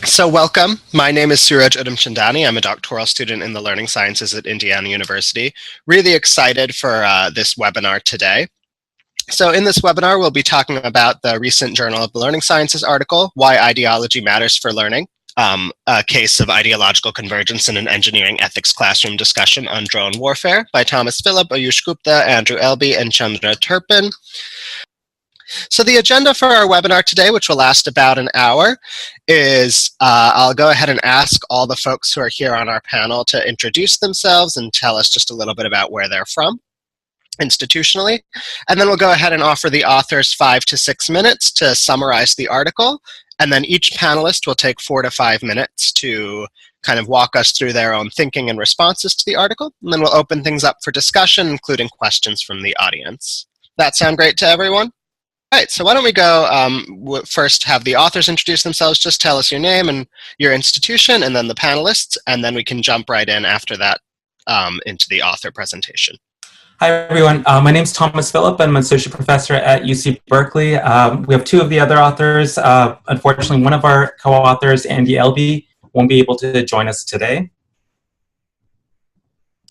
So welcome. My name is Suraj Udamchandani. I'm a doctoral student in the learning sciences at Indiana University. Really excited for this webinar today. So in this webinar, we'll be talking about the recent Journal of the Learning Sciences article, Why Ideology Matters for Learning, a case of ideological convergence in an engineering ethics classroom discussion on drone warfare by Thomas Phillip, Ayush Gupta, Andrew Elby, and Chandra Turpin. So the agenda for our webinar today, which will last about an hour, is I'll go ahead and ask all the folks who are here on our panel to introduce themselves and tell us just a little bit about where they're from institutionally. And then we'll go ahead and offer the authors 5 to 6 minutes to summarize the article. And then each panelist will take 4 to 5 minutes to kind of walk us through their own thinking and responses to the article. And then we'll open things up for discussion, including questions from the audience. That sound great to everyone? All right, so why don't we go first have the authors introduce themselves, just tell us your name and your institution, and then the panelists, and then we can jump right in after that into the author presentation. Hi everyone, my name is Thomas Phillip. I'm an associate professor at UC Berkeley. We have 2 of the other authors. Unfortunately, one of our co-authors, Andy Elby, won't be able to join us today.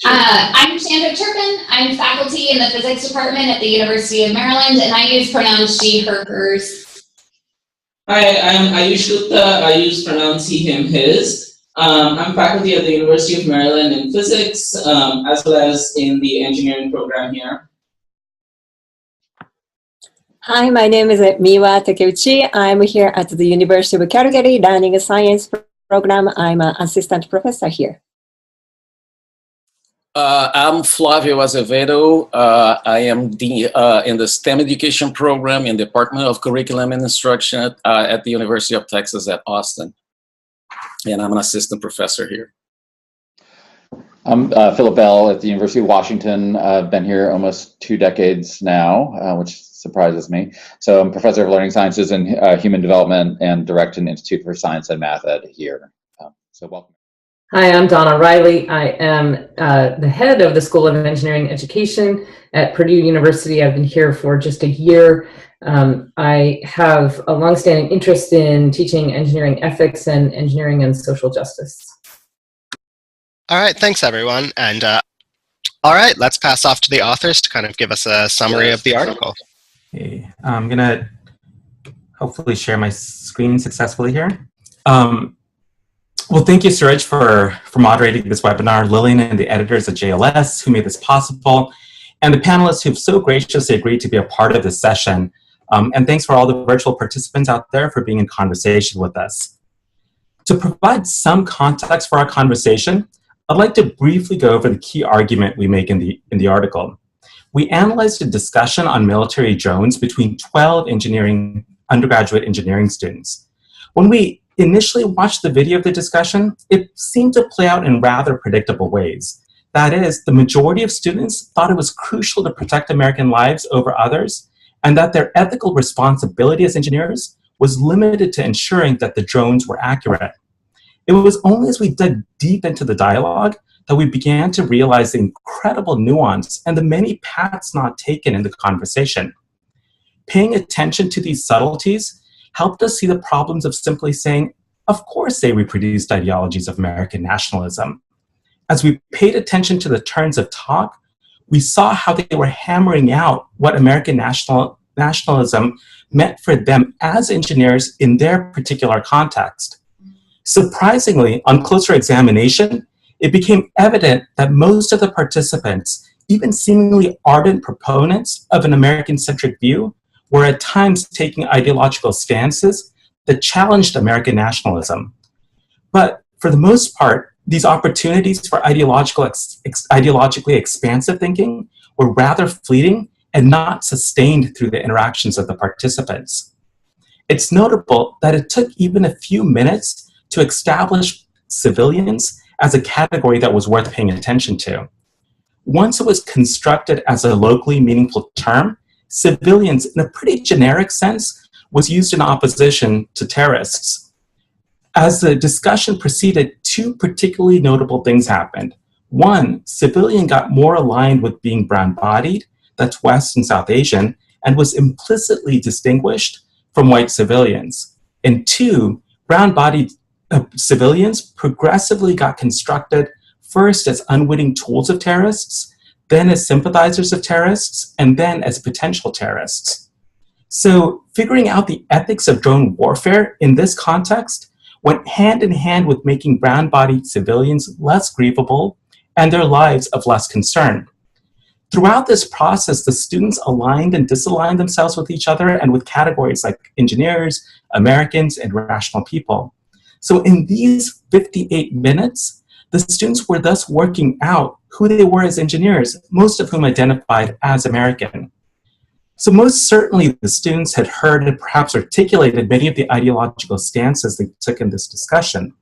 I'm Chandra Turpin. I'm faculty in the physics department at the University of Maryland, and I use pronouns she, her, hers. Hi, I'm Ayush Gupta. I use pronouns he, him, his. I'm faculty at the University of Maryland in physics, as well as in the engineering program here. Hi, my name is Miwa Takeuchi. I'm here at the University of Calgary Learning Science program. I'm an assistant professor here. I'm Flavio Acevedo. I am in the STEM education program in the Department of Curriculum and Instruction at the University of Texas at Austin. And I'm an assistant professor here. I'm Philip Bell at the University of Washington. I've been here almost 2 decades now, which surprises me. So I'm professor of learning sciences and human development and direct an Institute for Science and Math Ed here. So welcome. Hi, I'm Donna Riley. I am the head of the School of Engineering Education at Purdue University. I've been here for just a year. I have a longstanding interest in teaching engineering ethics and engineering and social justice. All right, thanks everyone. And all right, let's pass off to the authors to kind of give us a summary of the article. Okay, I'm gonna hopefully share my screen successfully here. Well, thank you, Suraj, for moderating this webinar, Lillian and the editors at JLS who made this possible, and the panelists who've so graciously agreed to be a part of this session. And thanks for all the virtual participants out there for being in conversation with us. To provide some context for our conversation, I'd like to briefly go over the key argument we make in the article. We analyzed a discussion on military drones between 12 undergraduate engineering students. When we initially watched the video of the discussion, it seemed to play out in rather predictable ways. That is, the majority of students thought it was crucial to protect American lives over others, and that their ethical responsibility as engineers was limited to ensuring that the drones were accurate. It was only as we dug deep into the dialogue that we began to realize the incredible nuance and the many paths not taken in the conversation. Paying attention to these subtleties helped us see the problems of simply saying, of course they reproduced ideologies of American nationalism. As we paid attention to the turns of talk, we saw how they were hammering out what American nationalism meant for them as engineers in their particular context. Surprisingly, on closer examination, it became evident that most of the participants, even seemingly ardent proponents of an American-centric view, were at times taking ideological stances that challenged American nationalism. But for the most part, these opportunities for ideologically expansive thinking were rather fleeting and not sustained through the interactions of the participants. It's notable that it took even a few minutes to establish civilians as a category that was worth paying attention to. Once it was constructed as a locally meaningful term, civilians, in a pretty generic sense, was used in opposition to terrorists. As the discussion proceeded, 2 particularly notable things happened. 1, civilian got more aligned with being brown-bodied, that's West and South Asian, and was implicitly distinguished from white civilians. And 2, brown-bodied civilians progressively got constructed first as unwitting tools of terrorists, then as sympathizers of terrorists, and then as potential terrorists. So figuring out the ethics of drone warfare in this context went hand in hand with making brown-bodied civilians less grievable and their lives of less concern. Throughout this process, the students aligned and disaligned themselves with each other and with categories like engineers, Americans, and rational people. So in these 58 minutes, the students were thus working out who they were as engineers, most of whom identified as American. So most certainly the students had heard and perhaps articulated many of the ideological stances they took in this discussion.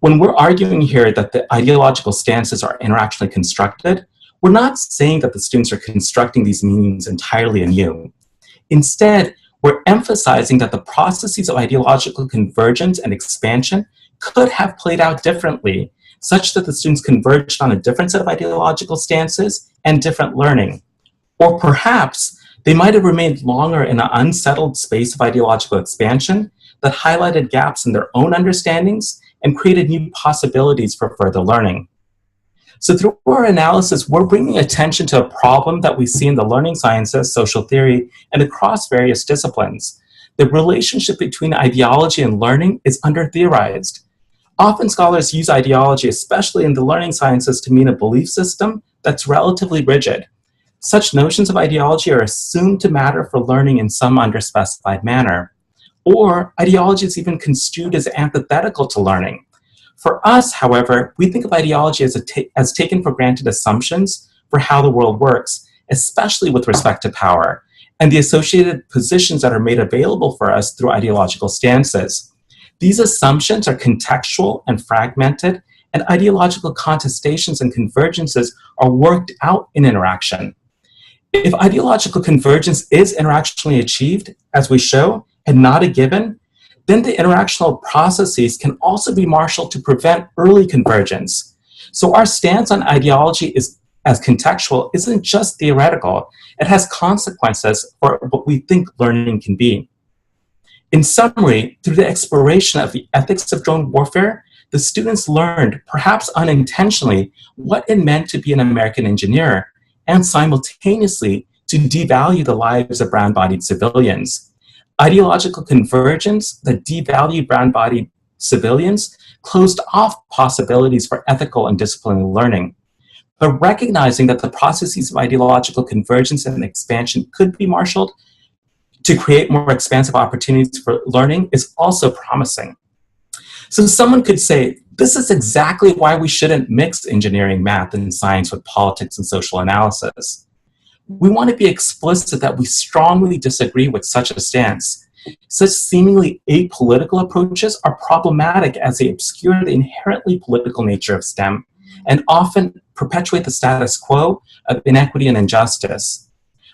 When we're arguing here that the ideological stances are interactionally constructed, we're not saying that the students are constructing these meanings entirely anew. Instead, we're emphasizing that the processes of ideological convergence and expansion could have played out differently, such that the students converged on a different set of ideological stances and different learning. Or perhaps they might have remained longer in an unsettled space of ideological expansion that highlighted gaps in their own understandings and created new possibilities for further learning. So through our analysis, we're bringing attention to a problem that we see in the learning sciences, social theory, and across various disciplines. The relationship between ideology and learning is under-theorized. Often scholars use ideology, especially in the learning sciences, to mean a belief system that's relatively rigid. Such notions of ideology are assumed to matter for learning in some underspecified manner. Or ideology is even construed as antithetical to learning. For us, however, we think of ideology as taken for granted assumptions for how the world works, especially with respect to power, and the associated positions that are made available for us through ideological stances. These assumptions are contextual and fragmented, and ideological contestations and convergences are worked out in interaction. If ideological convergence is interactionally achieved, as we show, and not a given, then the interactional processes can also be marshaled to prevent early convergence. So our stance on ideology as contextual isn't just theoretical, it has consequences for what we think learning can be. In summary, through the exploration of the ethics of drone warfare, the students learned, perhaps unintentionally, what it meant to be an American engineer, and simultaneously to devalue the lives of brown-bodied civilians. Ideological convergence that devalued brown-bodied civilians closed off possibilities for ethical and disciplinary learning. But recognizing that the processes of ideological convergence and expansion could be marshaled to create more expansive opportunities for learning is also promising. So someone could say, this is exactly why we shouldn't mix engineering, math, and science with politics and social analysis. We want to be explicit that we strongly disagree with such a stance. Such seemingly apolitical approaches are problematic as they obscure the inherently political nature of STEM and often perpetuate the status quo of inequity and injustice.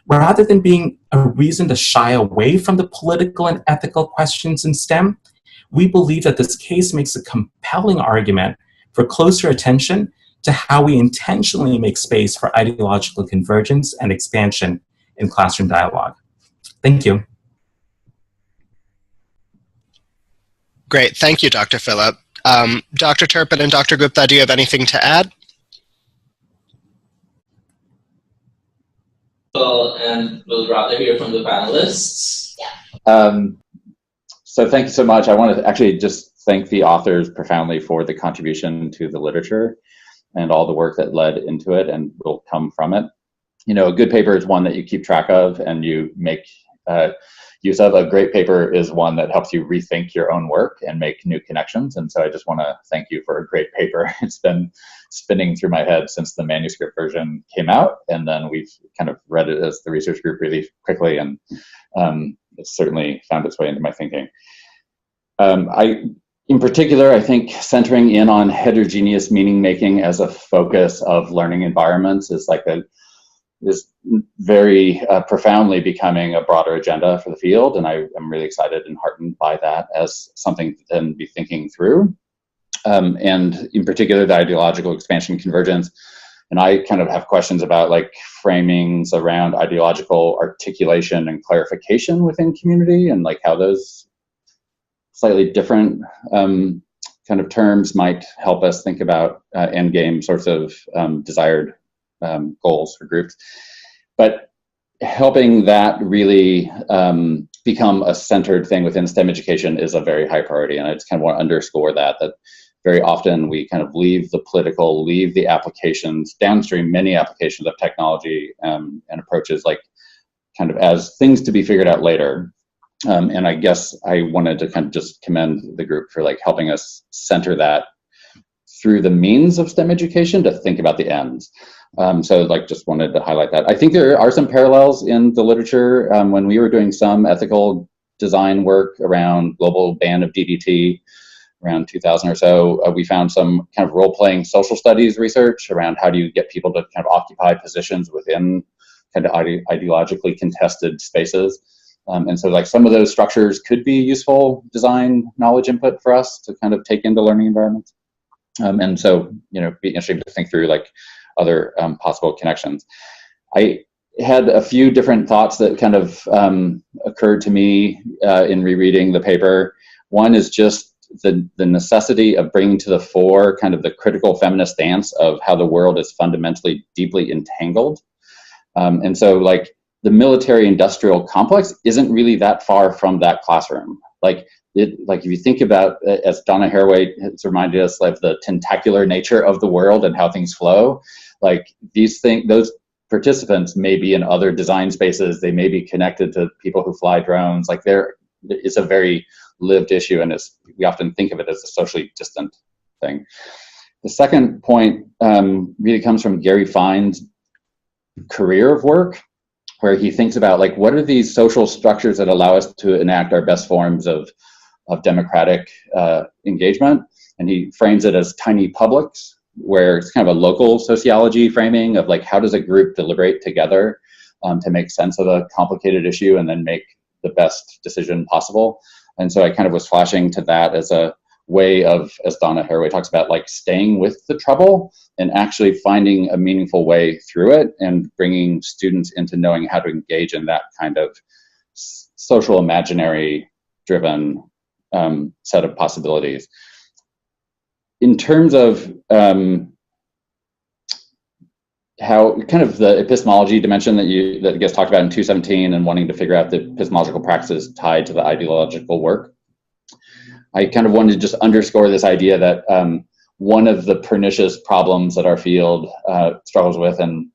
Rather than being a reason to shy away from the political and ethical questions in STEM, we believe that this case makes a compelling argument for closer attention to how we intentionally make space for ideological convergence and expansion in classroom dialogue. Thank you. Great, thank you, Dr. Phillip. Dr. Turpin and Dr. Gupta, do you have anything to add? Well, and we'll rather hear from the panelists. So thank you so much. I want to actually just thank the authors profoundly for the contribution to the literature and all the work that led into it and will come from it. You know, a good paper is one that you keep track of and you make use of. A great paper is one that helps you rethink your own work and make new connections. And so I just want to thank you for a great paper. It's been spinning through my head since the manuscript version came out, and then we've kind of read it as the research group really quickly, and it's certainly found its way into my thinking. In particular, I think centering in on heterogeneous meaning making as a focus of learning environments is very profoundly becoming a broader agenda for the field, and I am really excited and heartened by that as something to then be thinking through. And in particular, the ideological expansion convergence. And I kind of have questions about like framings around ideological articulation and clarification within community and like how those slightly different kind of terms might help us think about endgame sorts of desired goals for groups. But helping that really become a centered thing within STEM education is a very high priority. And I just kind of want to underscore that very often we kind of leave the political, leave the applications, downstream many applications of technology and approaches like kind of as things to be figured out later. And I guess I wanted to kind of just commend the group for like helping us center that through the means of STEM education to think about the ends. So like just wanted to highlight that. I think there are some parallels in the literature. When we were doing some ethical design work around global ban of DDT around 2000 or so, we found some kind of role-playing social studies research around how do you get people to kind of occupy positions within kind of ideologically contested spaces. And so like some of those structures could be useful design knowledge input for us to kind of take into learning environments. And so, you know, be interesting to think through like other possible connections. I had a few different thoughts that kind of occurred to me in rereading the paper. One is just the necessity of bringing to the fore kind of the critical feminist stance of how the world is fundamentally deeply entangled. And so like the military industrial complex isn't really that far from that classroom. Like if you think about, as Donna Haraway has reminded us of the tentacular nature of the world and how things flow, like those participants may be in other design spaces, they may be connected to people who fly drones, like it's a very lived issue, and we often think of it as a socially distant thing. The second point really comes from Gary Fine's career of work, where he thinks about like what are these social structures that allow us to enact our best forms of democratic engagement, and he frames it as tiny publics, where it's kind of a local sociology framing of like how does a group deliberate together to make sense of a complicated issue and then make the best decision possible. And so I kind of was flashing to that as a way of, as Donna Haraway talks about, like staying with the trouble and actually finding a meaningful way through it and bringing students into knowing how to engage in that kind of social imaginary driven set of possibilities. In terms of how kind of the epistemology dimension that gets talked about in 217 and wanting to figure out the epistemological practices tied to the ideological work, I kind of wanted to just underscore this idea that one of the pernicious problems that our field struggles with and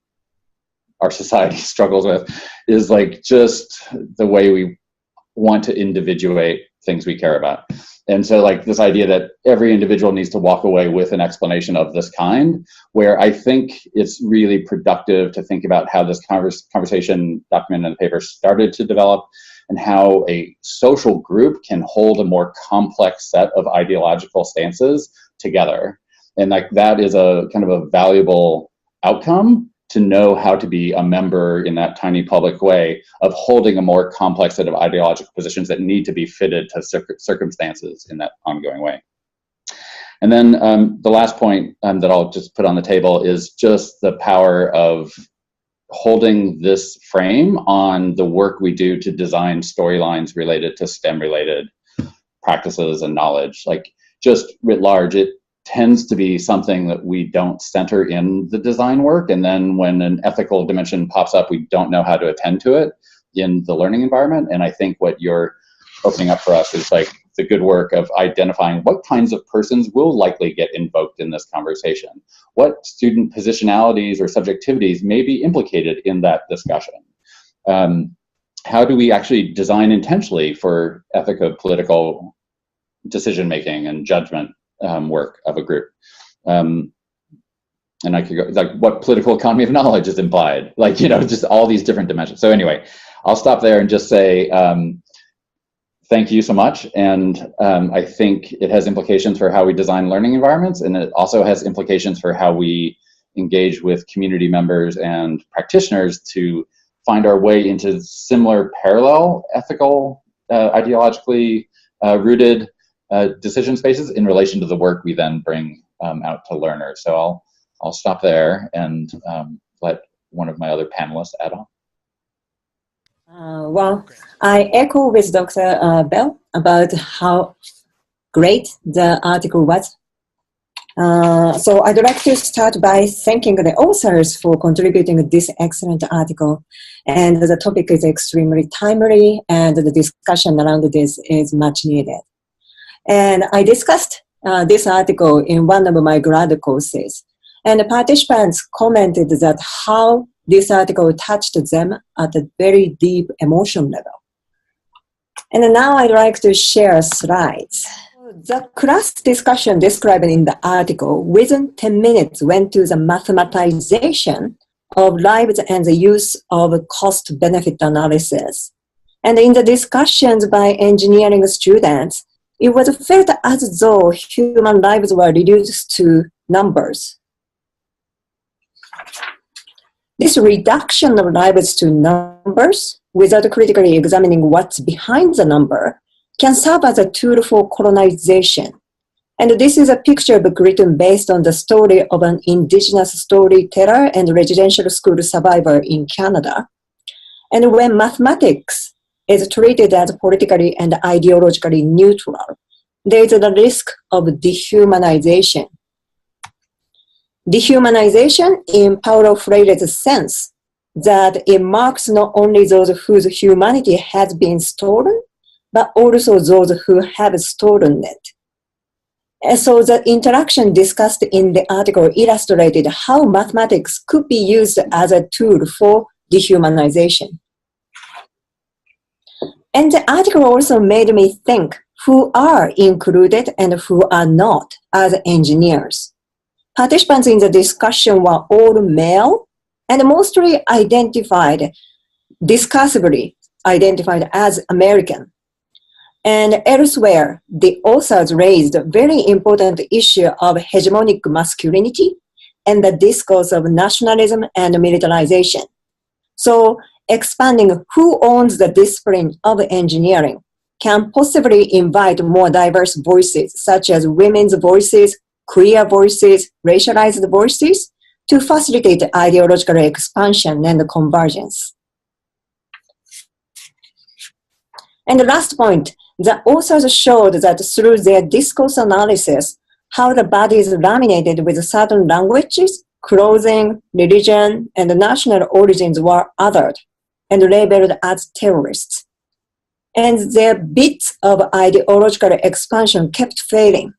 our society struggles with is like just the way we want to individuate things we care about. And so like this idea that every individual needs to walk away with an explanation of this kind, where I think it's really productive to think about how this conversation documented in the paper started to develop and how a social group can hold a more complex set of ideological stances together. And like that is a kind of a valuable outcome to know how to be a member in that tiny public way of holding a more complex set of ideological positions that need to be fitted to circumstances in that ongoing way. And then the last point that I'll just put on the table is just the power of holding this frame on the work we do to design storylines related to STEM-related practices and knowledge. Like just writ large, it tends to be something that we don't center in the design work, and then when an ethical dimension pops up, we don't know how to attend to it in the learning environment. And I think what you're opening up for us is like the good work of identifying what kinds of persons will likely get invoked in this conversation, what student positionalities or subjectivities may be implicated in that discussion. How do we actually design intentionally for ethico-political decision-making and judgment work of a group? And I could go like what political economy of knowledge is implied, like, you know, just all these different dimensions. So anyway, I'll stop there and just say thank you so much. And I think it has implications for how we design learning environments, and it also has implications for how we engage with community members and practitioners to find our way into similar parallel ethical, ideologically rooted decision spaces in relation to the work we then bring out to learners. So I'll stop there and let one of my other panelists add on. Well, I echo with Dr. Bell about how great the article was. So I'd like to start by thanking the authors for contributing this excellent article. And the topic is extremely timely, and the discussion around this is much needed. And I discussed this article in one of my grad courses. And the participants commented that how this article touched them at a very deep emotion level. And now I'd like to share slides. The class discussion described in the article within 10 minutes went to the mathematization of lives and the use of cost-benefit analysis. And in the discussions by engineering students, it was felt as though human lives were reduced to numbers. This reduction of lives to numbers, without critically examining what's behind the number, can serve as a tool for colonization. And this is a picture book written based on the story of an indigenous storyteller and residential school survivor in Canada. And when mathematics is treated as politically and ideologically neutral, there is a risk of dehumanization. Dehumanization in Paulo Freire's sense that it marks not only those whose humanity has been stolen, but also those who have stolen it. And so the interaction discussed in the article illustrated how mathematics could be used as a tool for dehumanization. And the article also made me think who are included and who are not as engineers. Participants in the discussion were all male and mostly discussively identified as American. And elsewhere, the authors raised a very important issue of hegemonic masculinity and the discourse of nationalism and militarization. So expanding who owns the discipline of engineering can possibly invite more diverse voices, such as women's voices, queer voices, racialized voices, to facilitate ideological expansion and convergence. And the last point, the authors showed that through their discourse analysis, how the body is laminated with certain languages, clothing, religion, and national origins were othered and labeled as terrorists. And their bits of ideological expansion kept failing.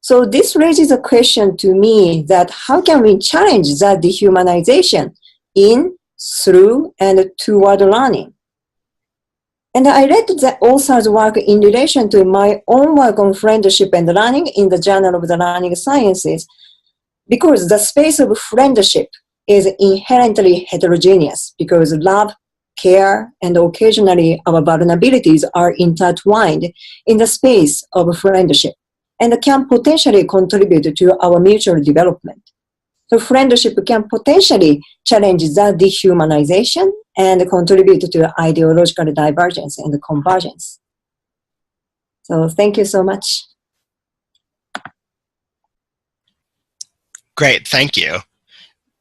So this raises a question to me that how can we challenge that dehumanization in, through, and toward learning? And I read the author's work in relation to my own work on friendship and learning in the Journal of the Learning Sciences, because the space of friendship is inherently heterogeneous, because love, care, and occasionally our vulnerabilities are intertwined in the space of friendship and can potentially contribute to our mutual development. So friendship can potentially challenge that dehumanization and contribute to ideological divergence and convergence. So thank you so much. Great, thank you.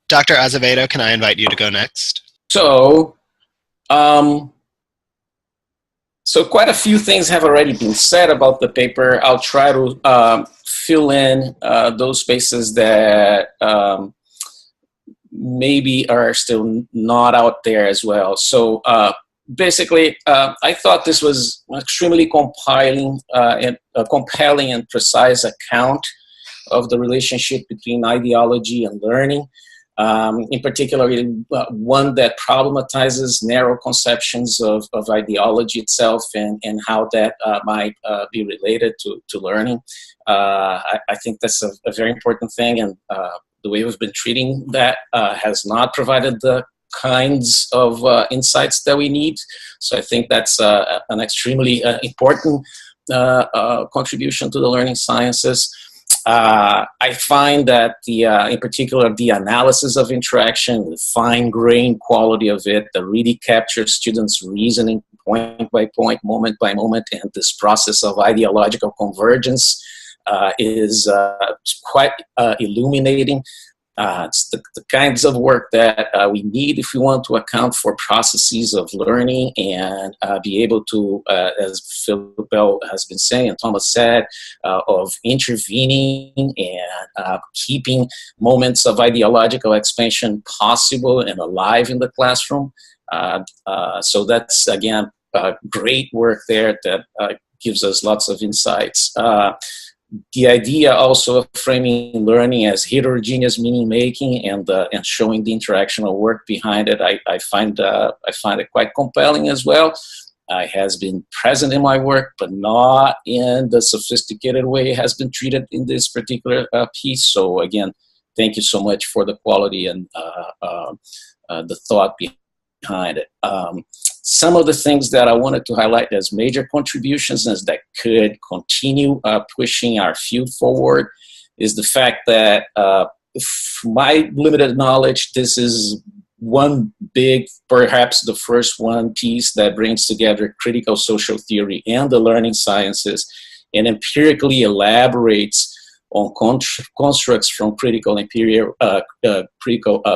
Dr. Acevedo, can I invite you to go next? So quite a few things have already been said about the paper. I'll try to fill in those spaces that maybe are still not out there as well. So basically, I thought this was an extremely compelling and precise account of the relationship between ideology and learning. In particular, one that problematizes narrow conceptions of ideology itself and how that might be related to learning. I think that's a very important thing, and the way we've been treating that has not provided the kinds of insights that we need. So I think that's an extremely important contribution to the learning sciences. I find that in particular, the analysis of interaction, the fine-grained quality of it, that really captures students' reasoning point by point, moment by moment, and this process of ideological convergence is quite illuminating. It's the kinds of work that we need if we want to account for processes of learning and be able to, as Phil Bell has been saying and Thomas said, of intervening and keeping moments of ideological expansion possible and alive in the classroom. So that's, again, great work there that gives us lots of insights. The idea also of framing learning as heterogeneous meaning making and showing the interactional work behind it, I find it quite compelling as well. It has been present in my work, but not in the sophisticated way it has been treated in this particular piece. So again, thank you so much for the quality and the thought behind it. Some of the things that I wanted to highlight as major contributions and that could continue pushing our field forward is the fact that my limited knowledge, this is one big, perhaps the first one piece that brings together critical social theory and the learning sciences and empirically elaborates on constructs from critical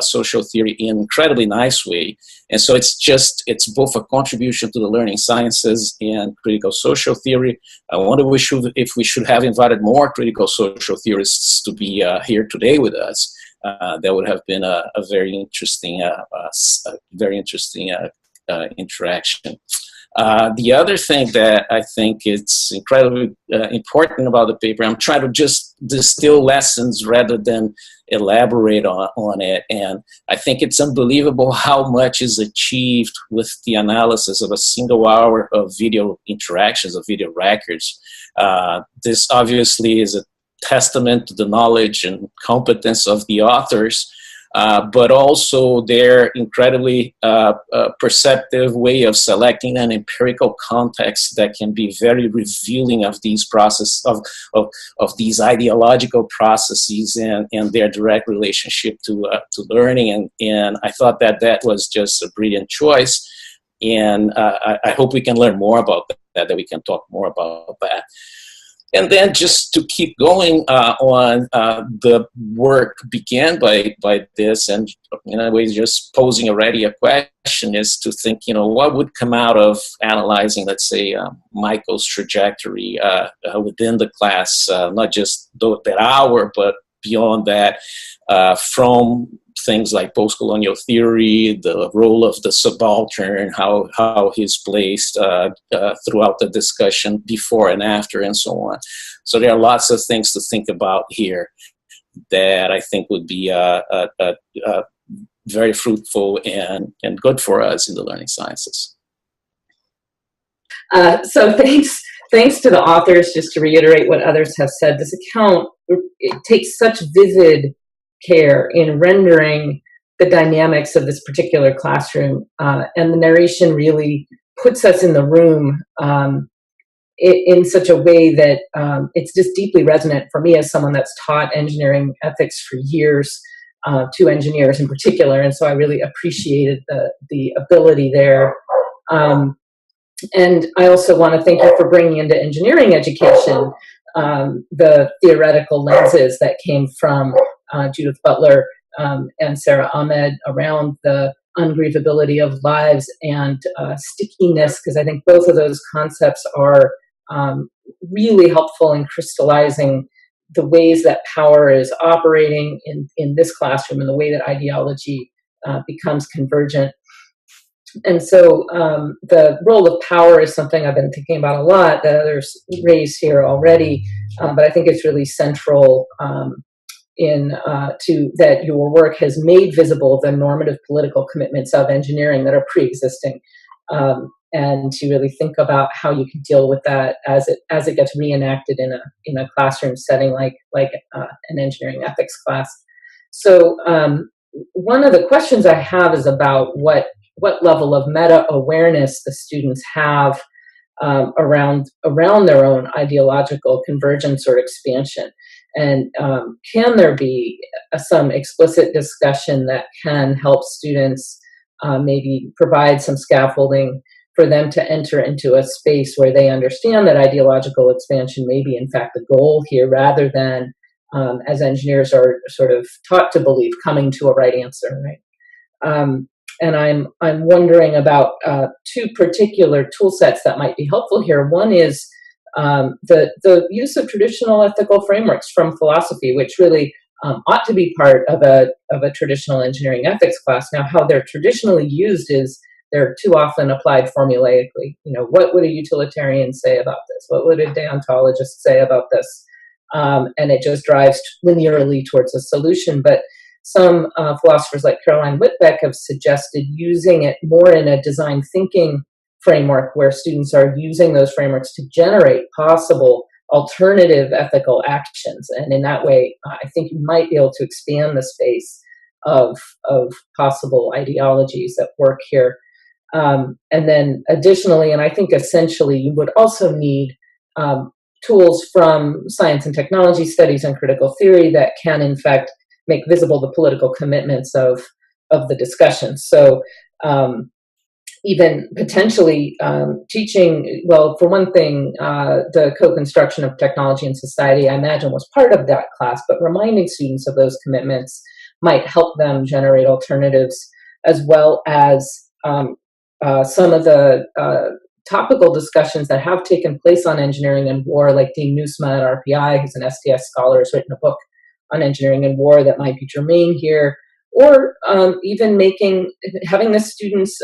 social theory in an incredibly nice way. And so it's both a contribution to the learning sciences and critical social theory. I wonder if we should have invited more critical social theorists to be here today with us. That would have been a very interesting interaction. The other thing that I think it's incredibly important about the paper, I'm trying to just distill lessons rather than elaborate on it. And I think it's unbelievable how much is achieved with the analysis of a single hour of video interactions, of video records. This obviously is a testament to the knowledge and competence of the authors, but also their incredibly perceptive way of selecting an empirical context that can be very revealing of these processes, of these ideological processes and their direct relationship to learning. And I thought that was just a brilliant choice. And I hope we can learn more about that we can talk more about that. And then just to keep going on, the work began by this, and in a way just posing already a question is to think, what would come out of analyzing, let's say, Michael's trajectory within the class, not just that hour, but beyond that, from things like post-colonial theory, the role of the subaltern, how he's placed throughout the discussion before and after, and so on. So there are lots of things to think about here that I think would be very fruitful and good for us in the learning sciences. So thanks to the authors. Just to reiterate what others have said, this account, it takes such vivid care in rendering the dynamics of this particular classroom, and the narration really puts us in the room in such a way that it's just deeply resonant for me as someone that's taught engineering ethics for years, to engineers in particular, and so I really appreciated the ability there. And I also want to thank you for bringing into engineering education the theoretical lenses that came from Judith Butler and Sarah Ahmed around the ungrievability of lives and stickiness, because I think both of those concepts are really helpful in crystallizing the ways that power is operating in this classroom and the way that ideology becomes convergent. And so the role of power is something I've been thinking about a lot, that others raised here already, but I think it's really central to that your work has made visible the normative political commitments of engineering that are pre-existing, and to really think about how you can deal with that as it gets reenacted in a classroom setting like an engineering ethics class. So one of the questions I have is about what level of meta-awareness the students have around their own ideological convergence or expansion. And can there be some explicit discussion that can help students maybe provide some scaffolding for them to enter into a space where they understand that ideological expansion may be in fact the goal here, rather than as engineers are sort of taught to believe, coming to a right answer, right? And I'm wondering about two particular tool sets that might be helpful here. One is the use of traditional ethical frameworks from philosophy, which really ought to be part of a traditional engineering ethics class. Now, how they're traditionally used is they're too often applied formulaically. You know, what would a utilitarian say about this? What would a deontologist say about this? And it just drives linearly towards a solution. But some philosophers like Caroline Whitbeck have suggested using it more in a design thinking framework where students are using those frameworks to generate possible alternative ethical actions. And in that way, I think you might be able to expand the space of possible ideologies at work here. And then additionally, and I think essentially, you would also need tools from science and technology studies and critical theory that can, in fact, make visible the political commitments of the discussion. So even potentially teaching, well, for one thing, the co-construction of technology and society, I imagine, was part of that class, but reminding students of those commitments might help them generate alternatives, as well as some of the topical discussions that have taken place on engineering and war, like Dean Nusma at RPI, who's an STS scholar, has written a book on engineering and war that might be germane here, or even having the students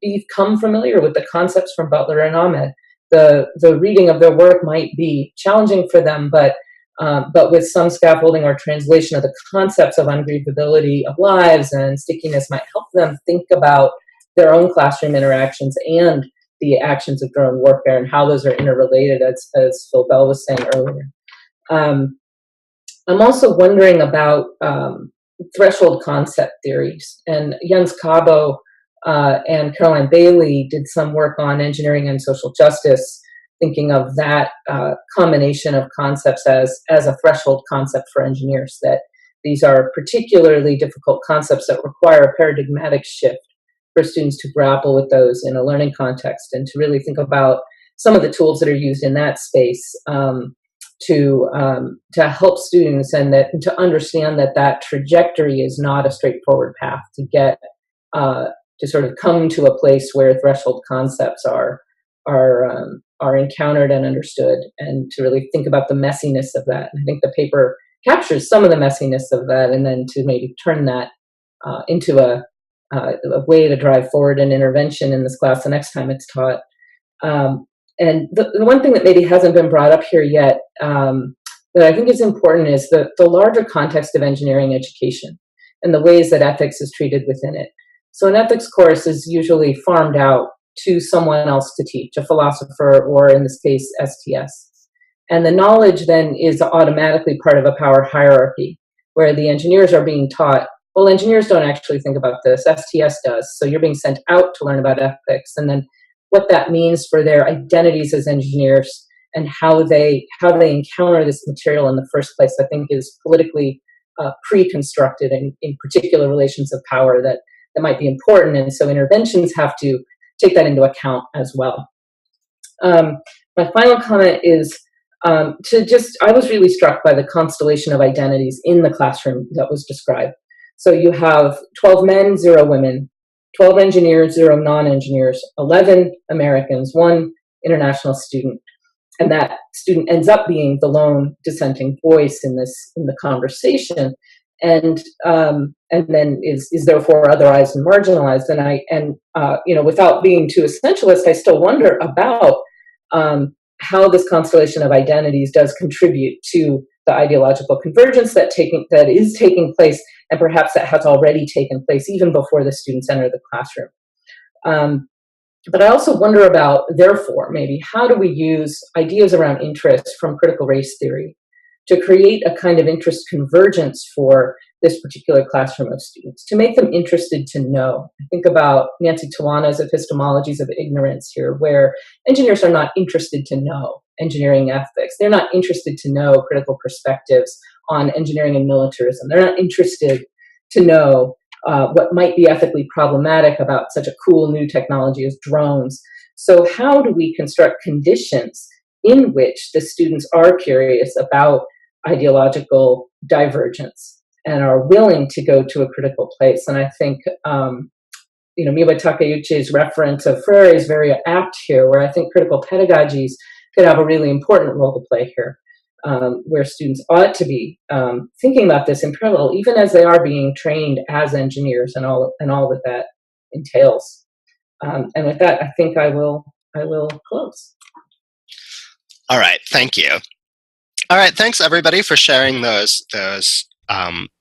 become familiar with the concepts from Butler and Ahmed. The reading of their work might be challenging for them, but with some scaffolding or translation of the concepts of ungrievability of lives and stickiness might help them think about their own classroom interactions and the actions of drone warfare and how those are interrelated, as Phil Bell was saying earlier. I'm also wondering about threshold concept theories. And Jens Cabo and Caroline Bailey did some work on engineering and social justice, thinking of that combination of concepts as a threshold concept for engineers, that these are particularly difficult concepts that require a paradigmatic shift for students to grapple with those in a learning context and to really think about some of the tools that are used in that space to help students and to understand that trajectory is not a straightforward path to get to sort of come to a place where threshold concepts are encountered and understood, and to really think about the messiness of that. And I think the paper captures some of the messiness of that, and then to maybe turn that into a way to drive forward an intervention in this class the next time it's taught. And the one thing that maybe hasn't been brought up here yet that I think is important is the larger context of engineering education and the ways that ethics is treated within it. So an ethics course is usually farmed out to someone else to teach, a philosopher, or in this case, STS. And the knowledge then is automatically part of a power hierarchy where the engineers are being taught, well, engineers don't actually think about this, STS does. So you're being sent out to learn about ethics, and then what that means for their identities as engineers and how they encounter this material in the first place, I think is politically pre-constructed in particular relations of power that might be important. And so interventions have to take that into account as well. My final comment is I was really struck by the constellation of identities in the classroom that was described. So you have 12 men, 0 women, 12 engineers, 0 non-engineers, 11 Americans, 1 international student. And that student ends up being the lone dissenting voice in the conversation, and then is therefore otherized and marginalized. And without being too essentialist, I still wonder about how this constellation of identities does contribute to the ideological convergence that is taking place, and perhaps that has already taken place even before the students enter the classroom. But I also wonder about, therefore, maybe how do we use ideas around interest from critical race theory to create a kind of interest convergence for this particular classroom of students, to make them interested to know. I think about Nancy Tawana's epistemologies of ignorance here, where engineers are not interested to know engineering ethics. They're not interested to know critical perspectives on engineering and militarism. They're not interested to know what might be ethically problematic about such a cool new technology as drones. So how do we construct conditions in which the students are curious about ideological divergence and are willing to go to a critical place. And I think, Miwa Takeuchi's reference of Freire is very apt here, where I think critical pedagogies could have a really important role to play here, where students ought to be thinking about this in parallel, even as they are being trained as engineers and all that entails. And with that, I think I will close. All right, thank you. All right, thanks everybody for sharing those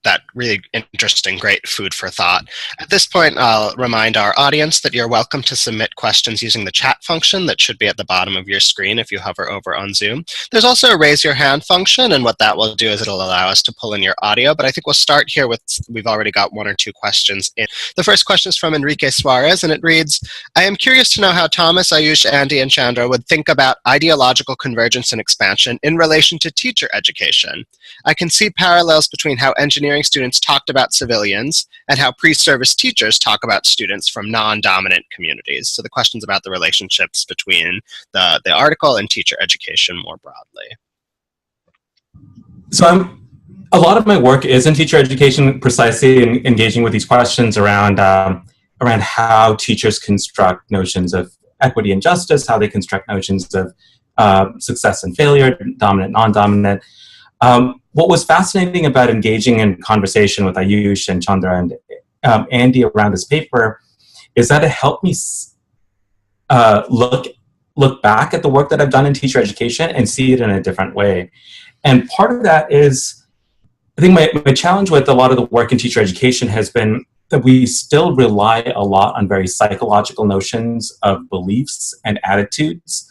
that really interesting, great food for thought. At this point, I'll remind our audience that you're welcome to submit questions using the chat function that should be at the bottom of your screen if you hover over on Zoom. There's also a raise your hand function, and what that will do is it'll allow us to pull in your audio, but I think we'll start here with, we've already got 1 or 2 questions in. The first question is from Enrique Suarez, and it reads, I am curious to know how Thomas, Ayush, Andy, and Chandra would think about ideological convergence and expansion in relation to teacher education. I can see parallels between how engineering students talked about civilians and how pre-service teachers talk about students from non-dominant communities. So the question's about the relationships between the article and teacher education more broadly. So a lot of my work is in teacher education, precisely in engaging with these questions around how teachers construct notions of equity and justice, how they construct notions of success and failure, dominant, non-dominant. What was fascinating about engaging in conversation with Ayush and Chandra and Andy around this paper is that it helped me look back at the work that I've done in teacher education and see it in a different way. And part of that is, I think my challenge with a lot of the work in teacher education has been that we still rely a lot on very psychological notions of beliefs and attitudes.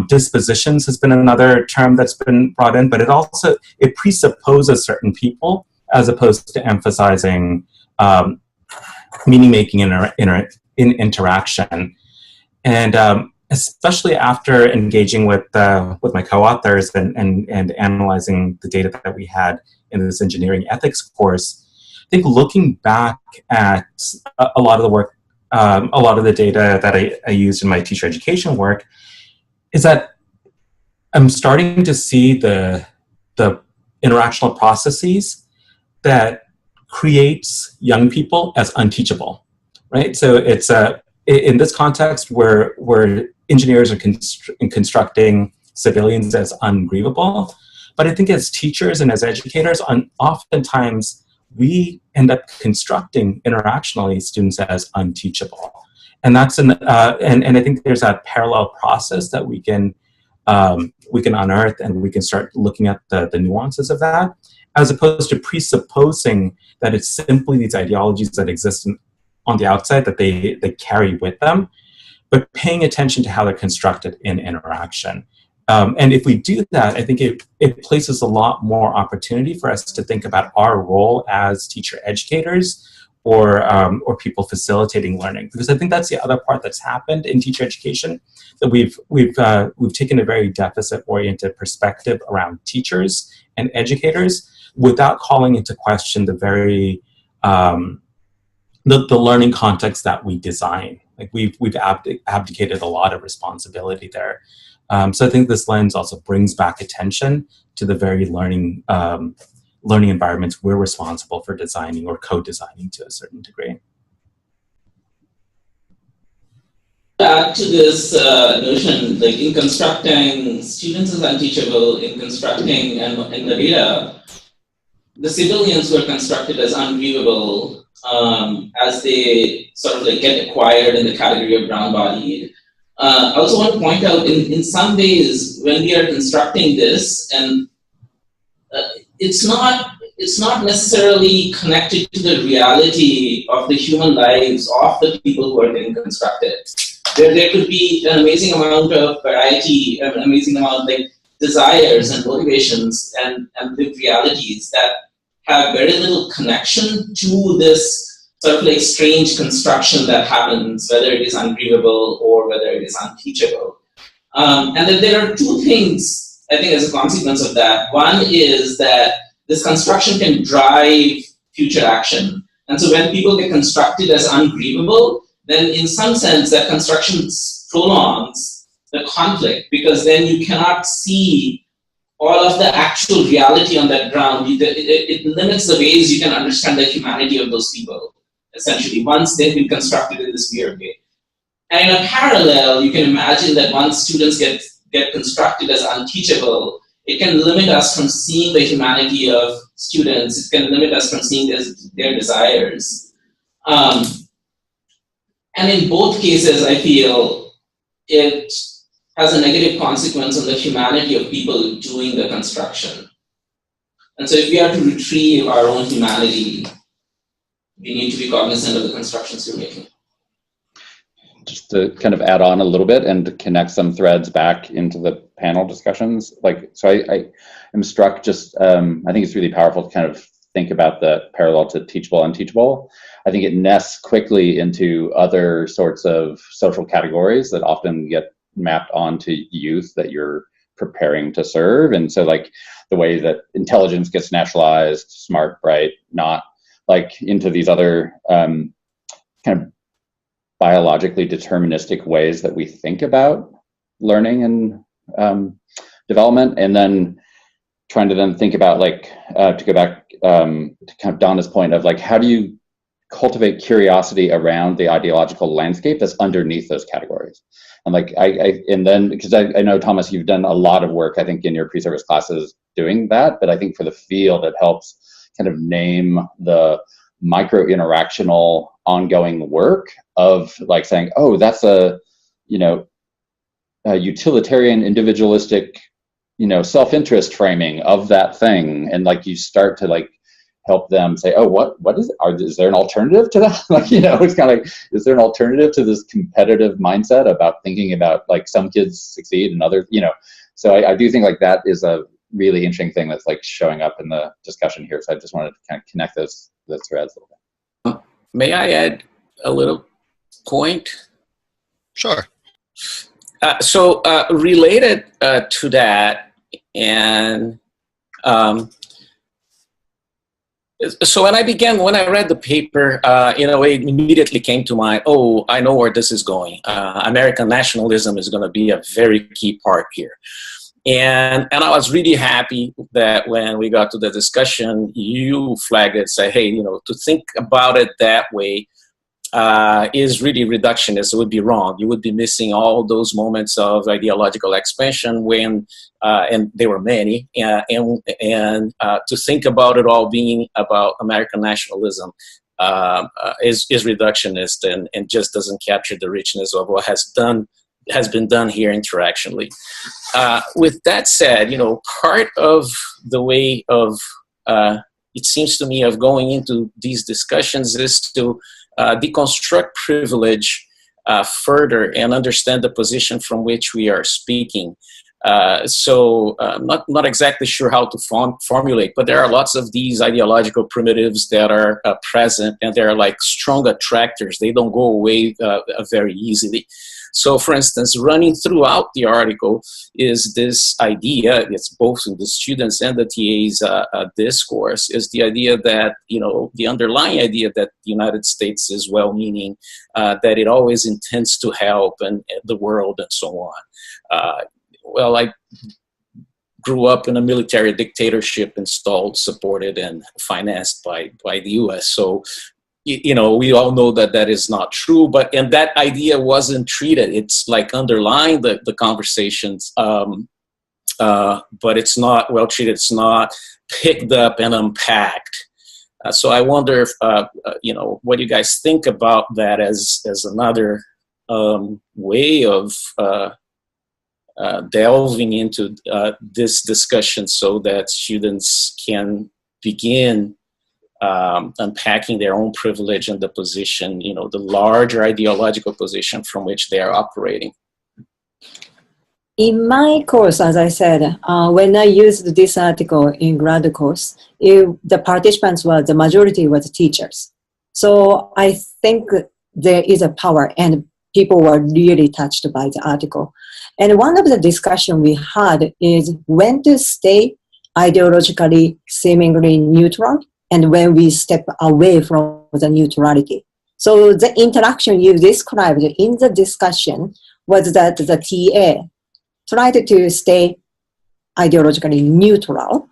Dispositions has been another term that's been brought in, but it presupposes certain people as opposed to emphasizing meaning making in interaction. And especially after engaging with my co-authors and analyzing the data that we had in this engineering ethics course, I think looking back at a lot of the work, a lot of the data that I used in my teacher education work, is that I'm starting to see the interactional processes that creates young people as unteachable, right? So it's in this context where engineers are constructing civilians as ungrievable, but I think as teachers and as educators, oftentimes we end up constructing interactionally students as unteachable. And that's and I think there's that parallel process that we can unearth, and we can start looking at the nuances of that, as opposed to presupposing that it's simply these ideologies that exist on the outside that they carry with them, but paying attention to how they're constructed in interaction. And if we do that, I think it places a lot more opportunity for us to think about our role as teacher educators, or people facilitating learning, because I think that's the other part that's happened in teacher education, that we've taken a very deficit-oriented perspective around teachers and educators without calling into question the very the learning context that we design. Like we've abdicated a lot of responsibility there. So I think this lens also brings back attention to the very learning environments we're responsible for designing or co-designing to a certain degree. Add to this notion, like in constructing students as unteachable, in constructing and in the data, the civilians were constructed as ungrievable as they sort of like get acquired in the category of brown-bodied. I also want to point out, in some ways, when we are constructing this, and it's not necessarily connected to the reality of the human lives of the people who are getting constructed. There could be an amazing amount of variety, an amazing amount of like desires and motivations and lived realities that have very little connection to this sort of like strange construction that happens, whether it is ungrievable or whether it is unteachable. And then there are two things, I think, as a consequence of that. One is that this construction can drive future action. And so when people get constructed as ungrievable, then in some sense that construction prolongs the conflict, because then you cannot see all of the actual reality on that ground. It limits the ways you can understand the humanity of those people, essentially, once they've been constructed in this weird way. And in a parallel, you can imagine that once students get constructed as unteachable, it can limit us from seeing the humanity of students. It can limit us from seeing their desires. And in both cases, I feel it has a negative consequence on the humanity of people doing the construction. And so if we are to retrieve our own humanity, we need to be cognizant of the constructions we're making. Just to kind of add on a little bit and to connect some threads back into the panel discussions, so I am struck just, I think it's really powerful to kind of think about the parallel to teachable, unteachable. I think it nests quickly into other sorts of social categories that often get mapped onto youth that you're preparing to serve. And so like the way that intelligence gets nationalized, smart, bright, not, like into these other kind of biologically deterministic ways that we think about learning and development, and then trying to then think about, like, to go back to kind of Donna's point of, like, how do you cultivate curiosity around the ideological landscape that's underneath those categories? And like, and then, because I know, Thomas, you've done a lot of work, I think, in your pre-service classes doing that, but I think for the field, it helps kind of name the micro-interactional ongoing work of, like, saying, oh, that's a utilitarian, individualistic, self-interest framing of that thing. And like, you start to like help them say, oh, what is it? Is there an alternative to that? Like, it's kind of like, is there an alternative to this competitive mindset about thinking about, like, some kids succeed and others, So I do think like that is a really interesting thing that's like showing up in the discussion here. So I just wanted to kind of connect those threads a little bit. May I add a little point? Sure. So related to that, and so when I read the paper, it immediately came to mind, oh, I know where this is going. American nationalism is going to be a very key part here. And I was really happy that when we got to the discussion, you flagged it, say, hey, to think about it that way is really reductionist. It would be wrong. You would be missing all those moments of ideological expansion when, and there were many, and to think about it all being about American nationalism is reductionist and just doesn't capture the richness of what has been done here interactionally. With that said, part of the way of, it seems to me, of going into these discussions is to deconstruct privilege further and understand the position from which we are speaking. So not exactly sure how to formulate, but there are lots of these ideological primitives that are present, and they're like strong attractors. They don't go away very easily. So, for instance, running throughout the article is this idea, it's both in the students and the TA's discourse, is the idea that, the underlying idea that the United States is well-meaning, that it always intends to help and the world and so on. Well, I grew up in a military dictatorship installed, supported, and financed by the US. So, we all know that that is not true, and that idea wasn't treated. It's like underlying the conversations, but it's not well treated. It's not picked up and unpacked. So I wonder if, what you guys think about that as another way of delving into this discussion so that students can begin unpacking their own privilege and the position, the larger ideological position from which they are operating. In my course, as I said, when I used this article in grad course, the participants the majority was teachers. So I think there is a power, and people were really touched by the article. And one of the discussion we had is when to stay ideologically seemingly neutral, and when we step away from the neutrality. So the interaction you described in the discussion was that the TA tried to stay ideologically neutral,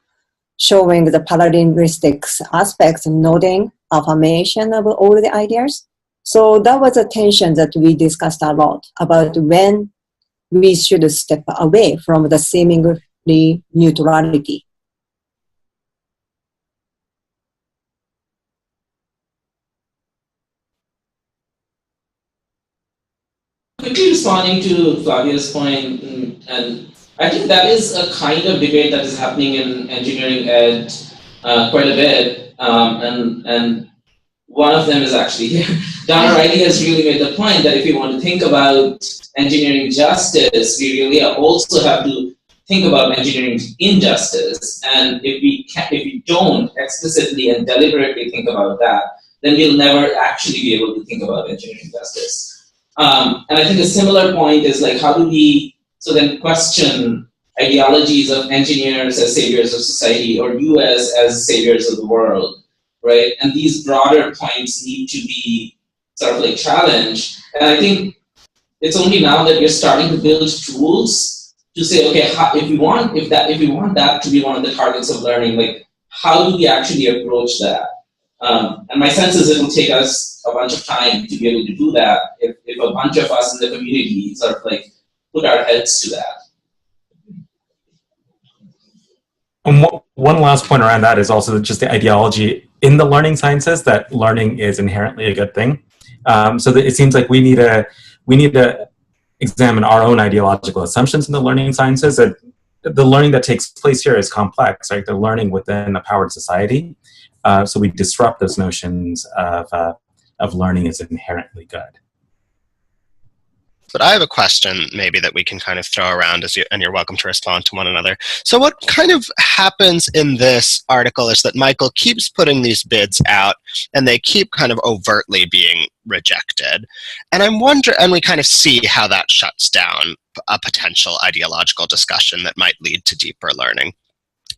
showing the paralinguistic aspects, noting affirmation of all the ideas. So that was a tension that we discussed a lot about when we should step away from the seemingly neutrality. Quickly responding to Flavia's point, and I think that is a kind of debate that is happening in engineering ed quite a bit, and one of them is actually here. Donna Riley has really made the point that if you want to think about engineering justice, we really also have to think about engineering injustice. And if we don't explicitly and deliberately think about that, then we'll never actually be able to think about engineering justice. And I think a similar point is like, how do we so then question ideologies of engineers as saviors of society or you as saviors of the world? Right, and these broader points need to be sort of like challenged. And I think it's only now that we're starting to build tools to say, okay, if we want that to be one of the targets of learning, like how do we actually approach that? And my sense is it will take us a bunch of time to be able to do that if a bunch of us in the community sort of like put our heads to that. And one last point around that is also just the ideology in the learning sciences that learning is inherently a good thing. So that it seems like we need to examine our own ideological assumptions in the learning sciences. That the learning that takes place here is complex, right? The learning within a powered society. So we disrupt those notions of learning is inherently good. But I have a question maybe that we can kind of throw around and you're welcome to respond to one another. So what kind of happens in this article is that Michael keeps putting these bids out and they keep kind of overtly being rejected. And I'm wondering, and we kind of see how that shuts down a potential ideological discussion that might lead to deeper learning.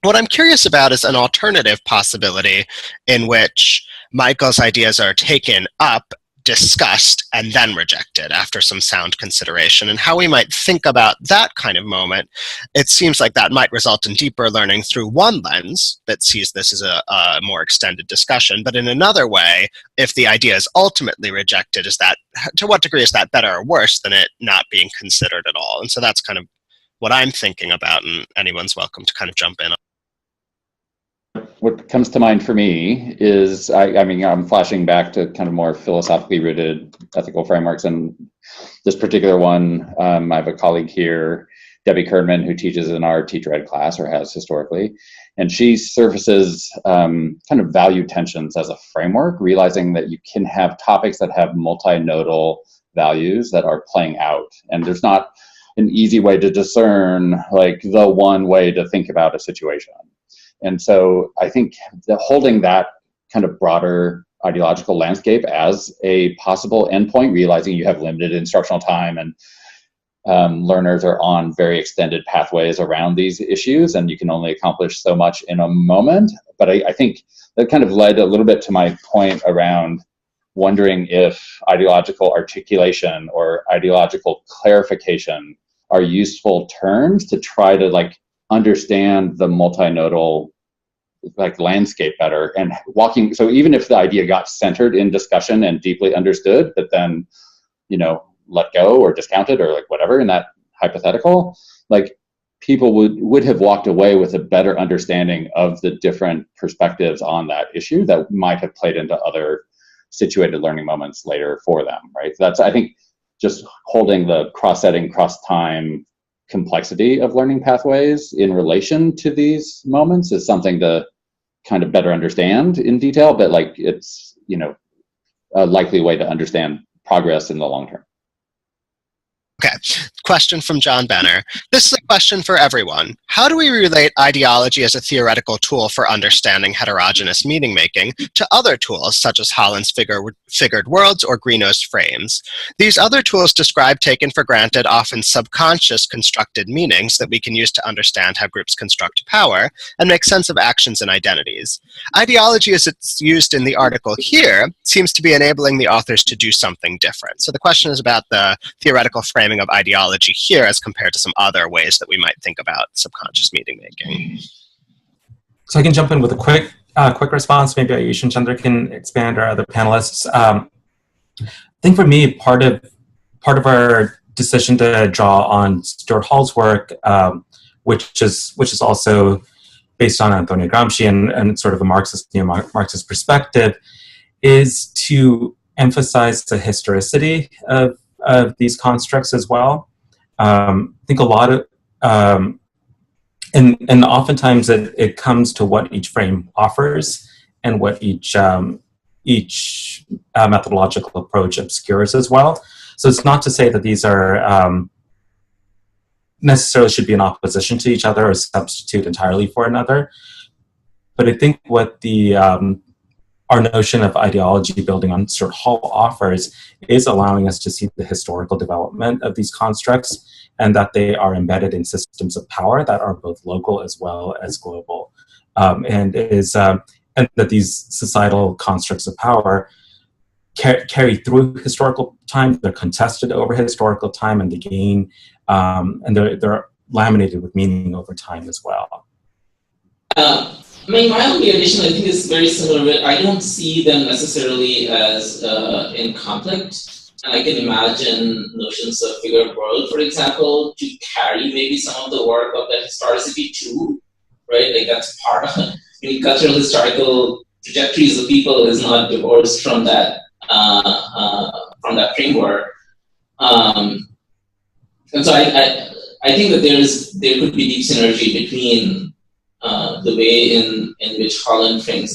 What I'm curious about is an alternative possibility in which Michael's ideas are taken up, discussed, and then rejected after some sound consideration, and how we might think about that kind of moment. It seems like that might result in deeper learning through one lens that sees this as a more extended discussion, but in another way, if the idea is ultimately rejected, is that, to what degree is that better or worse than it not being considered at all? And so that's kind of what I'm thinking about, and anyone's welcome to kind of jump in. What comes to mind for me is, I mean, I'm flashing back to kind of more philosophically rooted ethical frameworks. And this particular one, I have a colleague here, Debbie Kernman, who teaches in our teacher ed class, or has historically. And she surfaces kind of value tensions as a framework, realizing that you can have topics that have multinodal values that are playing out. And there's not an easy way to discern like the one way to think about a situation. And so I think that holding that kind of broader ideological landscape as a possible endpoint, realizing you have limited instructional time and learners are on very extended pathways around these issues, and you can only accomplish so much in a moment. But I think that kind of led a little bit to my point around wondering if ideological articulation or ideological clarification are useful terms to try to like understand the multinodal like landscape better and walking. So even if the idea got centered in discussion and deeply understood, but then, you know, let go or discounted or like whatever in that hypothetical, like people would have walked away with a better understanding of the different perspectives on that issue that might have played into other situated learning moments later for them, right? That's, I think, just holding the cross-setting, cross-time complexity of learning pathways in relation to these moments is something to kind of better understand in detail, but like it's, you know, a likely way to understand progress in the long term. Okay, question from John Benner. This is a question for everyone. How do we relate ideology as a theoretical tool for understanding heterogeneous meaning making to other tools such as Holland's figured worlds or Greenough's frames? These other tools describe taken for granted, often subconscious constructed meanings that we can use to understand how groups construct power and make sense of actions and identities. Ideology as it's used in the article here seems to be enabling the authors to do something different. So the question is about the theoretical framing framing of ideology here as compared to some other ways that we might think about subconscious meaning making. So I can jump in with a quick response. Maybe Ayush and Chandra can expand, or other panelists. I think for me, part of our decision to draw on Stuart Hall's work, which is also based on Antonio Gramsci and sort of a neo-Marxist perspective, is to emphasize the historicity of these constructs as well. I think a lot of, and oftentimes it comes to what each frame offers and what each methodological approach obscures as well. So it's not to say that these are necessarily should be in opposition to each other or substitute entirely for another. But I think what our notion of ideology building on Stuart Hall offers is allowing us to see the historical development of these constructs, and that they are embedded in systems of power that are both local as well as global, and that these societal constructs of power carry through historical time. They're contested over historical time, and they gain, and they're laminated with meaning over time as well. My only addition, I think, is very similar. I don't see them necessarily as in conflict. And I can imagine notions of figured world, for example, to carry maybe some of the work of that historicity too, right? Like that's part of it. Cultural historical trajectories of people is not divorced from that framework. And so I think that there could be deep synergy between the way in which Holland et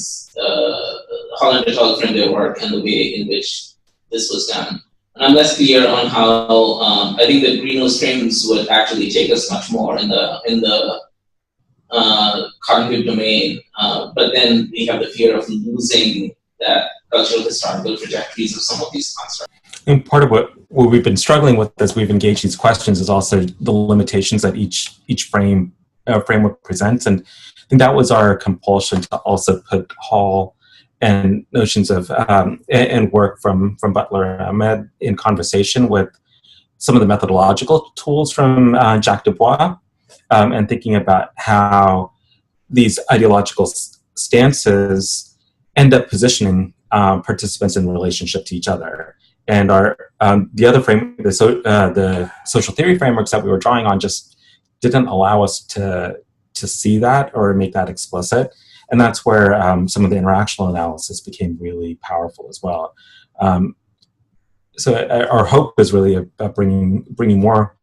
al. Framed their work and the way in which this was done. And I'm less clear on how I think that Greenow's frames would actually take us much more in the cognitive domain, but then we have the fear of losing that cultural historical trajectories of some of these constructs. And part of what we've been struggling with as we've engaged these questions is also the limitations that each framework presents. And I think that was our compulsion to also put Hall and notions of and work from Butler and Ahmed in conversation with some of the methodological tools from Jacques Dubois, and thinking about how these ideological stances end up positioning participants in relationship to each other. And the other frame, the social theory frameworks that we were drawing on just didn't allow us to see that or make that explicit. And that's where some of the interactional analysis became really powerful as well. So our hope is really about bringing more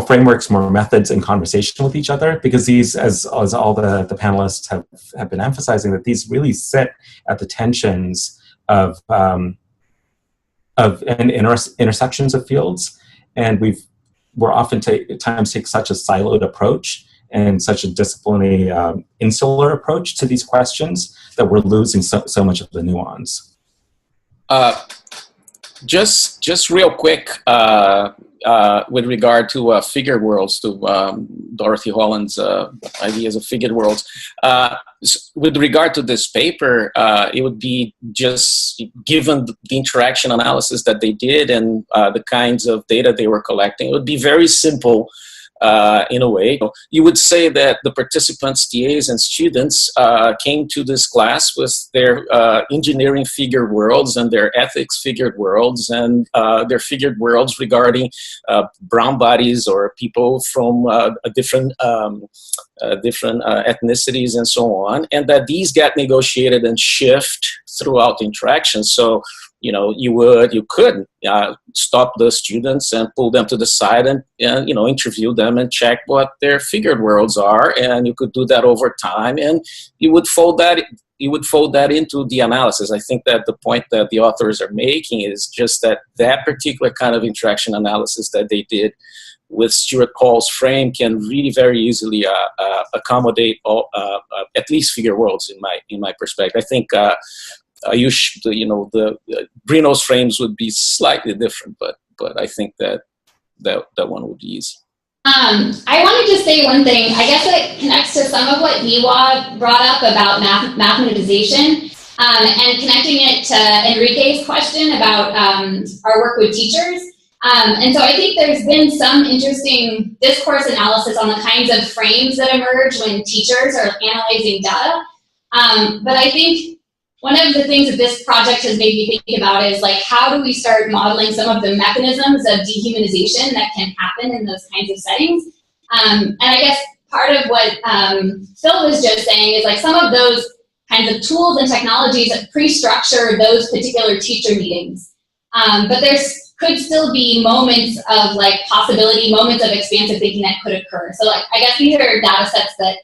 frameworks, more methods in conversation with each other, because these, as all the panelists have been emphasizing, that these really sit at the tensions of intersections of fields, and we're often times take such a siloed approach and such a disciplinary insular approach to these questions that we're losing so much of the nuance. Just real quick, with regard to figured worlds, to Dorothy Holland's ideas of figured worlds. With regard to this paper, it would be just, given the interaction analysis that they did and the kinds of data they were collecting, it would be very simple in a way. You would say that the participants, TAs and students, came to this class with their engineering figured worlds and their ethics figured worlds and their figured worlds regarding brown bodies or people from different ethnicities and so on, and that these get negotiated and shift throughout the interaction. So, you could stop the students and pull them to the side and interview them and check what their figured worlds are, and you could do that over time, and you would fold that into the analysis. I think that the point that the authors are making is just that particular kind of interaction analysis that they did with Stuart Hall's frame can really very easily accommodate all, at least figure worlds in my perspective. I think the Brino's frames would be slightly different, but I think that one would be easy. I want to just say one thing. I guess it connects to some of what Niwa brought up about mathematization, and connecting it to Enrique's question about our work with teachers. And so I think there's been some interesting discourse analysis on the kinds of frames that emerge when teachers are analyzing data. But I think one of the things that this project has made me think about is like, how do we start modeling some of the mechanisms of dehumanization that can happen in those kinds of settings? And I guess part of what Phil was just saying is like some of those kinds of tools and technologies that pre-structure those particular teacher meetings. But there could still be moments of like possibility, moments of expansive thinking that could occur. So like, I guess these are data sets that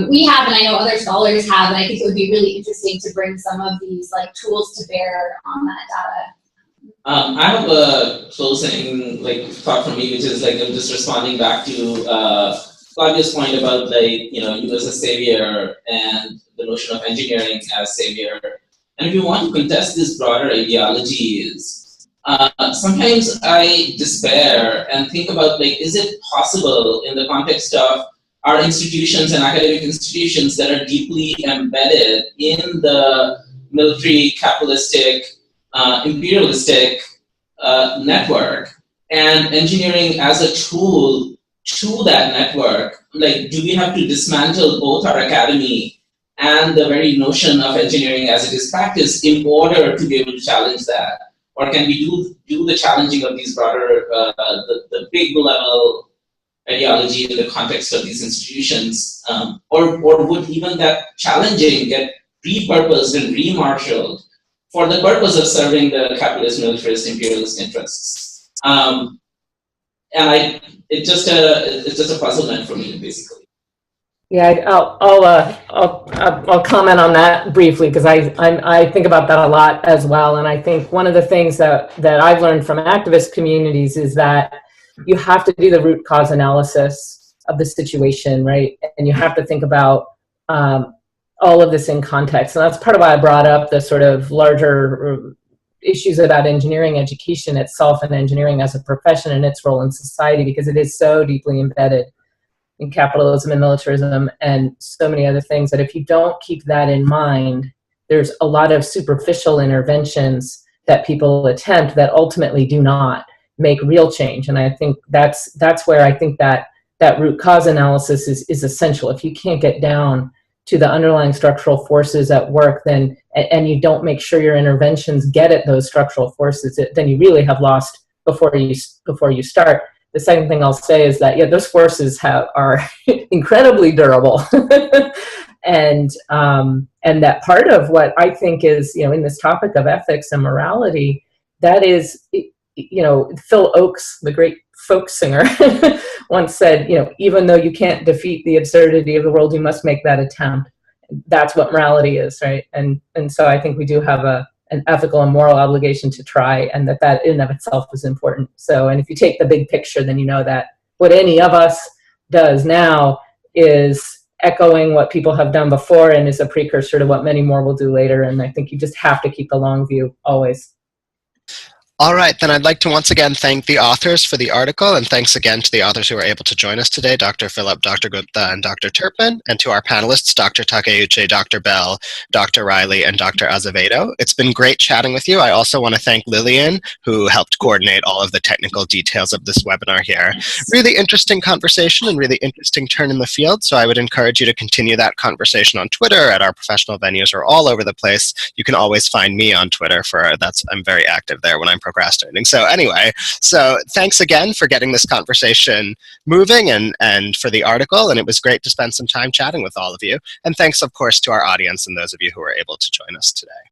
we have, and I know other scholars have, and I think it would be really interesting to bring some of these like tools to bear on that data. I have a closing thought from me, which is like I'm just responding back to Flavia's point about you as a savior and the notion of engineering as savior. And if you want to contest these broader ideologies, sometimes I despair and think about is it possible in the context of our institutions and academic institutions that are deeply embedded in the military, capitalistic, imperialistic network, and engineering as a tool to that network, do we have to dismantle both our academy and the very notion of engineering as it is practiced in order to be able to challenge that? Or can we do the challenging of these broader, the big level ideology in the context of these institutions, or would even that challenging get repurposed and remarshaled for the purpose of serving the capitalist, militarist, imperialist interests? And it's just a puzzlement for me, basically. Yeah, I'll comment on that briefly because I think about that a lot as well, and I think one of the things that I've learned from activist communities is that you have to do the root cause analysis of the situation, right? And you have to think about all of this in context. And that's part of why I brought up the sort of larger issues about engineering education itself and engineering as a profession and its role in society, because it is so deeply embedded in capitalism and militarism and so many other things that if you don't keep that in mind, there's a lot of superficial interventions that people attempt that ultimately do not make real change. And I think that's where I think that root cause analysis is essential. If you can't get down to the underlying structural forces at work, then and you don't make sure your interventions get at those structural forces, then you really have lost before you start. The second thing I'll say is that those forces are incredibly durable, and that part of what I think is in this topic of ethics and morality, that is. Phil Oakes, the great folk singer, once said, even though you can't defeat the absurdity of the world, you must make that attempt. That's what morality is, right? And so I think we do have an ethical and moral obligation to try, and that in and of itself is important. So, and if you take the big picture, then you know that what any of us does now is echoing what people have done before and is a precursor to what many more will do later. And I think you just have to keep the long view always. All right, then I'd like to once again thank the authors for the article, and thanks again to the authors who were able to join us today, Dr. Philip, Dr. Gupta, and Dr. Turpin, and to our panelists, Dr. Takeuchi, Dr. Bell, Dr. Riley, and Dr. Acevedo. It's been great chatting with you. I also want to thank Lillian, who helped coordinate all of the technical details of this webinar here. Really interesting conversation and really interesting turn in the field, so I would encourage you to continue that conversation on Twitter, at our professional venues, or all over the place. You can always find me on Twitter I'm very active there when I'm procrastinating. So anyway, thanks again for getting this conversation moving and for the article, and it was great to spend some time chatting with all of you. And thanks, of course, to our audience and those of you who were able to join us today.